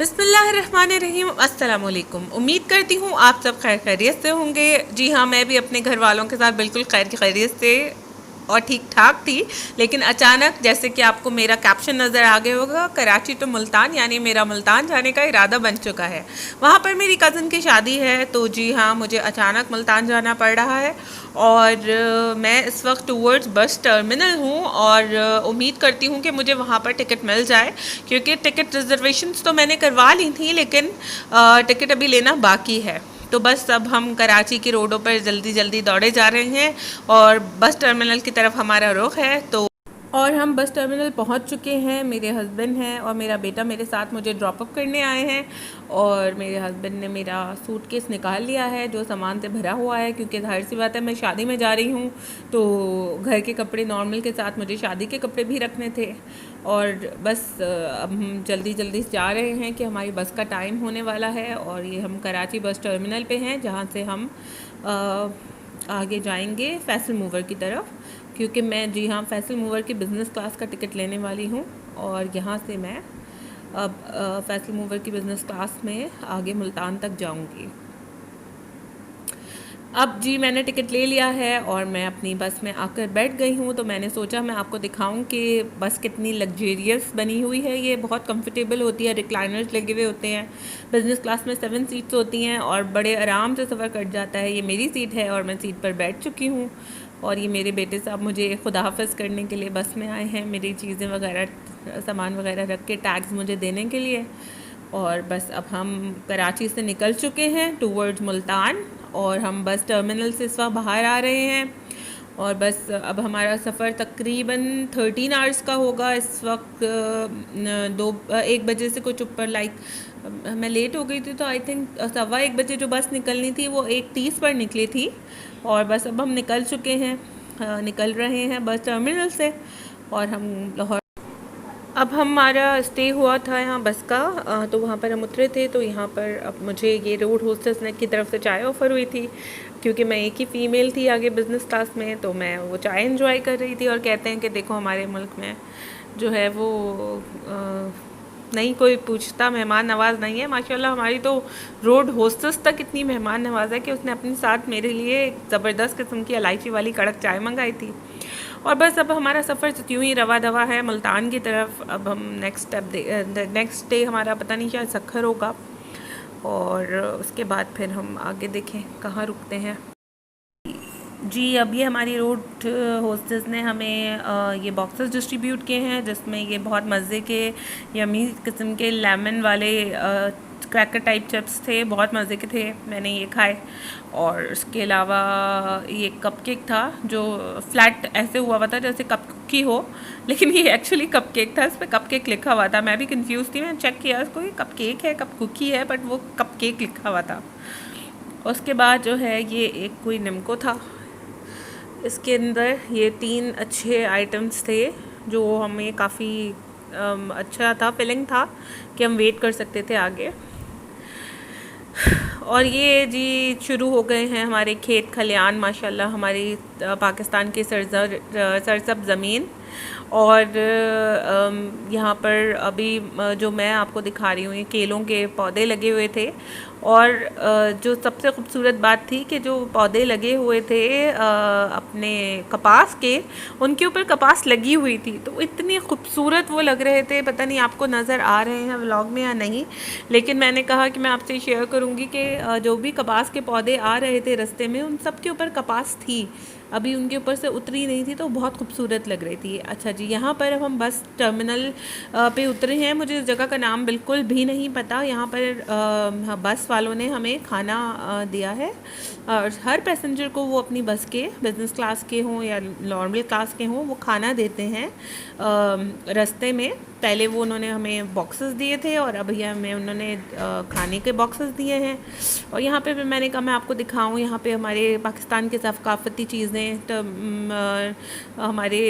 बिस्मिल्लाहिर्रहमानिर्रहीम। अस्सलाम वालेकुम। उम्मीद करती हूँ आप सब खैर खैरियत से होंगे। जी हाँ, मैं भी अपने घर वालों के साथ बिल्कुल खैर खैरियत से और ठीक ठाक थी। लेकिन अचानक, जैसे कि आपको मेरा कैप्शन नज़र आ गया होगा, कराची टू मुल्तान, यानी मेरा मुल्तान जाने का इरादा बन चुका है। वहाँ पर मेरी कज़न की शादी है, तो जी हाँ, मुझे अचानक मुल्तान जाना पड़ रहा है। और मैं इस वक्त टूवर्ड्स बस टर्मिनल हूँ और उम्मीद करती हूँ कि मुझे वहाँ पर टिकट मिल जाए, क्योंकि टिकट रिजर्वेशंस तो मैंने करवा ली थी, लेकिन टिकट अभी लेना बाकी है। तो बस अब हम कराची की रोडों पर जल्दी जल्दी दौड़े जा रहे हैं और बस टर्मिनल की तरफ हमारा रुख है। तो और हम बस टर्मिनल पहुंच चुके हैं। मेरे हस्बैंड हैं और मेरा बेटा मेरे साथ मुझे ड्रॉप अप करने आए हैं। और मेरे हस्बैंड ने मेरा सूटकेस निकाल लिया है जो सामान से भरा हुआ है, क्योंकि जाहिर सी बात है मैं शादी में जा रही हूँ, तो घर के कपड़े नॉर्मल के साथ मुझे शादी के कपड़े भी रखने थे। और बस अब हम जल्दी जल्दी जा रहे हैं कि हमारी बस का टाइम होने वाला है। और ये हम कराची बस टर्मिनल पे हैं, जहाँ से हम आगे जाएंगे फैसल मूवर की तरफ, क्योंकि मैं जी हाँ फैसल मूवर की बिज़नेस क्लास का टिकट लेने वाली हूँ। और यहाँ से मैं अब फैसल मूवर की बिज़नेस क्लास में आगे मुल्तान तक जाऊँगी। अब जी मैंने टिकट ले लिया है और मैं अपनी बस में आकर बैठ गई हूँ। तो मैंने सोचा मैं आपको दिखाऊं कि बस कितनी लग्जेरियस बनी हुई है। ये बहुत कंफर्टेबल होती है, रिक्लाइनर्स लगे हुए होते हैं। बिज़नेस क्लास में 7 सीट्स होती हैं और बड़े आराम से सफ़र कट जाता है। ये मेरी सीट है और मैं सीट पर बैठ चुकी हूँ। और ये मेरे बेटे साहब मुझे खुदा हाफ़िज़ करने के लिए बस में आए हैं, मेरी चीज़ें वगैरह, सामान वगैरह रख के टैग्स मुझे देने के लिए। और बस अब हम कराची से निकल चुके हैं टूवर्ड्स मुल्तान, और हम बस टर्मिनल से इस वक्त बाहर आ रहे हैं। और बस अब हमारा सफ़र तकरीबन 13 आवर्स का होगा इस वक्त। 1 बजे से कुछ ऊपर, लाइक मैं लेट हो गई थी, तो आई थिंक 1:15 बजे जो बस निकलनी थी वो 1:30 पर निकली थी। और बस अब हम निकल चुके हैं, निकल रहे हैं बस टर्मिनल से। और हम लाहौर, अब हमारा स्टे हुआ था यहाँ बस का, तो वहाँ पर हम उतरे थे। तो यहाँ पर अब मुझे ये रोड होस्टेस ने की तरफ से चाय ऑफ़र हुई थी, क्योंकि मैं एक ही फ़ीमेल थी आगे बिज़नेस क्लास में, तो मैं वो चाय एंजॉय कर रही थी। और कहते हैं कि देखो हमारे मुल्क में जो है वो नहीं कोई पूछता, मेहमान नवाज नहीं है। माशाल्लाह हमारी तो रोड होस्टेस तक इतनी मेहमान नवाज है कि उसने अपने साथ मेरे लिए एक ज़बरदस्त किस्म की इलायची वाली कड़क चाय मंगाई थी। और बस अब हमारा सफ़र यूँ ही रवा दवा है मुल्तान की तरफ। अब हम नेक्स्ट डे हमारा पता नहीं शायद सखर होगा, और उसके बाद फिर हम आगे देखें कहाँ रुकते हैं। जी अब ये हमारी रोड होस्टेस ने हमें ये बॉक्सेस डिस्ट्रीब्यूट किए हैं, जिसमें ये बहुत मज़े के यमी किस्म के लेमन वाले क्रैकर टाइप चिप्स थे, बहुत मज़े के थे, मैंने ये खाए। और उसके अलावा ये कपकेक था जो फ्लैट ऐसे हुआ हुआ था जैसे कप कुकी हो, लेकिन ये एक्चुअली कपकेक था, इस पर कपकेक लिखा हुआ था। मैं भी कंफ्यूज थी, मैंने चेक किया इसको, ये कपकेक है कप कुकी है, बट वो कपकेक लिखा हुआ था। उसके बाद जो है ये एक कोई निम्को था, इसके अंदर ये 3 अच्छे आइटम्स थे जो हमें काफ़ी अच्छा था, फिलिंग था कि हम वेट कर सकते थे आगे। और ये जी शुरू हो गए हैं हमारे खेत खलियान, माशाल्लाह हमारी पाकिस्तान की सरसब्ज़ ज़मीन। और यहाँ पर अभी जो मैं आपको दिखा रही हूँ, ये केलों के पौधे लगे हुए थे। और जो सबसे खूबसूरत बात थी कि जो पौधे लगे हुए थे अपने कपास के, उनके ऊपर कपास लगी हुई थी, तो इतनी खूबसूरत वो लग रहे थे। पता नहीं आपको नज़र आ रहे हैं व्लॉग में या नहीं, लेकिन मैंने कहा कि मैं आपसे शेयर करूँगी कि जो भी कपास के पौधे आ रहे थे रास्ते में, उन सब के ऊपर कपास थी, अभी उनके ऊपर से उतरी नहीं थी, तो बहुत खूबसूरत लग रही थी। अच्छा जी, यहाँ पर अब हम बस टर्मिनल पे उतरे हैं। मुझे इस जगह का नाम बिल्कुल भी नहीं पता। यहाँ पर बस वालों ने हमें खाना दिया है, और हर पैसेंजर को वो अपनी बस के, बिज़नेस क्लास के हों या नॉर्मल क्लास के हों, वो खाना देते हैं रास्ते में। पहले वो उन्होंने हमें बॉक्सेस दिए थे और अब ये हमें उन्होंने खाने के बॉक्सेस दिए हैं। और यहाँ पे मैंने कहा मैं आपको दिखाऊं, यहाँ पे हमारे पाकिस्तान के सकाफ़ती चीज़ें, तो हमारे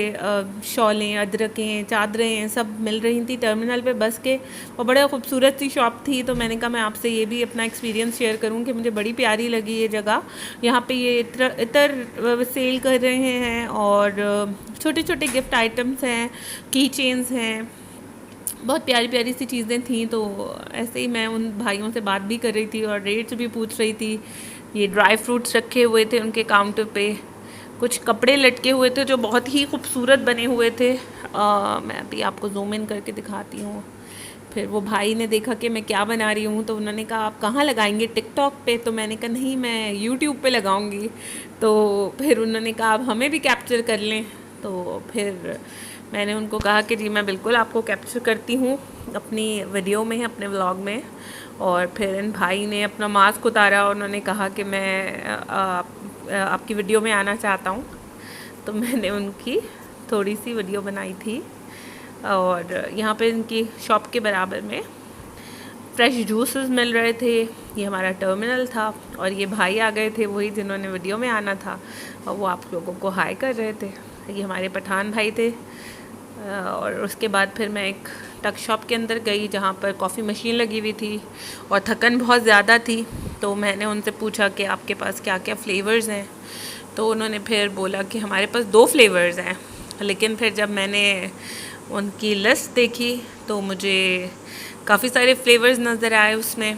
शॉलें, अदरकें, चादरें सब मिल रही थी टर्मिनल पे बस के, और बड़ा खूबसूरत सी शॉप थी। तो मैंने कहा मैं आपसे ये भी अपना एक्सपीरियंस शेयर करूँ कि मुझे बड़ी प्यारी लगी ये जगह। यहाँ पे ये इतर सेल कर रहे हैं, और छोटे छोटे गिफ्ट आइटम्स हैं, की चेन्स हैं, बहुत प्यारी प्यारी सी चीज़ें थी। तो ऐसे ही मैं उन भाइयों से बात भी कर रही थी और रेट्स भी पूछ रही थी। ये ड्राई फ्रूट्स रखे हुए थे उनके काउंटर पे, कुछ कपड़े लटके हुए थे जो बहुत ही खूबसूरत बने हुए थे। मैं अभी आपको जूम इन करके दिखाती हूँ। फिर वो भाई ने देखा कि मैं क्या बना रही हूँ, तो उन्होंने कहा आप कहाँ लगाएंगे, टिकटॉक पे? तो मैंने कहा नहीं, मैं यूट्यूब पे लगाऊंगी। तो फिर उन्होंने कहा आप हमें भी कैप्चर कर लें। तो फिर मैंने उनको कहा कि जी मैं बिल्कुल आपको कैप्चर करती हूँ अपनी वीडियो में, अपने व्लॉग में। और फिर इन भाई ने अपना मास्क उतारा और उन्होंने कहा कि मैं आपकी वीडियो में आना चाहता हूँ। तो मैंने उनकी थोड़ी सी वीडियो बनाई थी। और यहाँ पे इनकी शॉप के बराबर में फ्रेश जूसेस मिल रहे थे। ये हमारा टर्मिनल था और ये भाई आ गए थे, वही जिन्होंने वीडियो में आना था, और वो आप लोगों को हाई कर रहे थे। ये हमारे पठान भाई थे। और उसके बाद फिर मैं एक टक शॉप के अंदर गई जहाँ पर कॉफ़ी मशीन लगी हुई थी और थकन बहुत ज़्यादा थी। तो मैंने उनसे पूछा कि आपके पास क्या क्या फ़्लेवर्स हैं। तो उन्होंने फिर बोला कि हमारे पास 2 फ्लेवर्स हैं। लेकिन फिर जब मैंने उनकी लिस्ट देखी तो मुझे काफ़ी सारे फ्लेवर्स नज़र आए उसमें।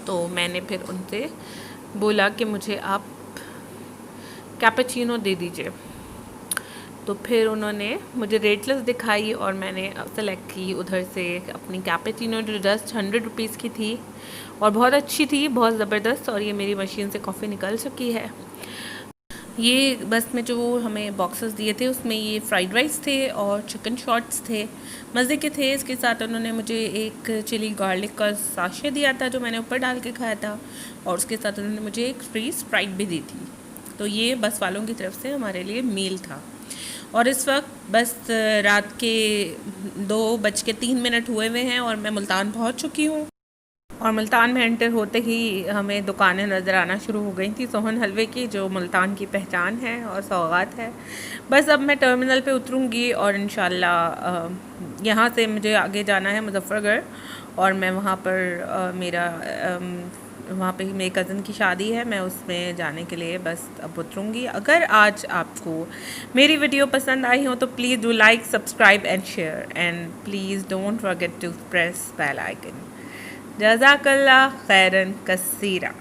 तो मैंने फिर उनसे बोला कि मुझे आप कैपेचिनो दे दीजिए। तो फिर उन्होंने मुझे रेट लिस्ट दिखाई और मैंने सेलेक्ट की उधर से अपनी कैपेचिनो, जो जस्ट 100 रुपीज़ की थी और बहुत अच्छी थी, बहुत ज़बरदस्त। और ये मेरी मशीन से कॉफ़ी निकल चुकी है। ये बस में जो हमें बॉक्सेस दिए थे उसमें ये फ्राइड राइस थे और चिकन शॉट्स थे, मज़े के थे। इसके साथ उन्होंने मुझे एक चिली गार्लिक का साशे दिया था जो मैंने ऊपर डाल के खाया था, और उसके साथ उन्होंने मुझे एक फ्री स्प्राइट भी दी थी। तो ये बस वालों की तरफ से हमारे लिए मील था। और इस वक्त बस रात के 2:03 हुए हुए हैं और मैं मुल्तान पहुंच चुकी हूँ। और मुल्तान में एंटर होते ही हमें दुकानें नज़र आना शुरू हो गई थी सोहन हलवे की, जो मुल्तान की पहचान है और सौगात है। बस अब मैं टर्मिनल पे उतरूँगी और इंशाल्लाह यहाँ से मुझे आगे जाना है मुजफ्फरगढ़, और मैं वहाँ पर वहाँ पे मेरी कज़न की शादी है, मैं उसमें जाने के लिए बस अब उतरूँगी। अगर आज आपको मेरी वीडियो पसंद आई हो तो please do like, subscribe and share, and please don't forget to press bell icon. जज़ाकल्लाह खैरन कसीरा।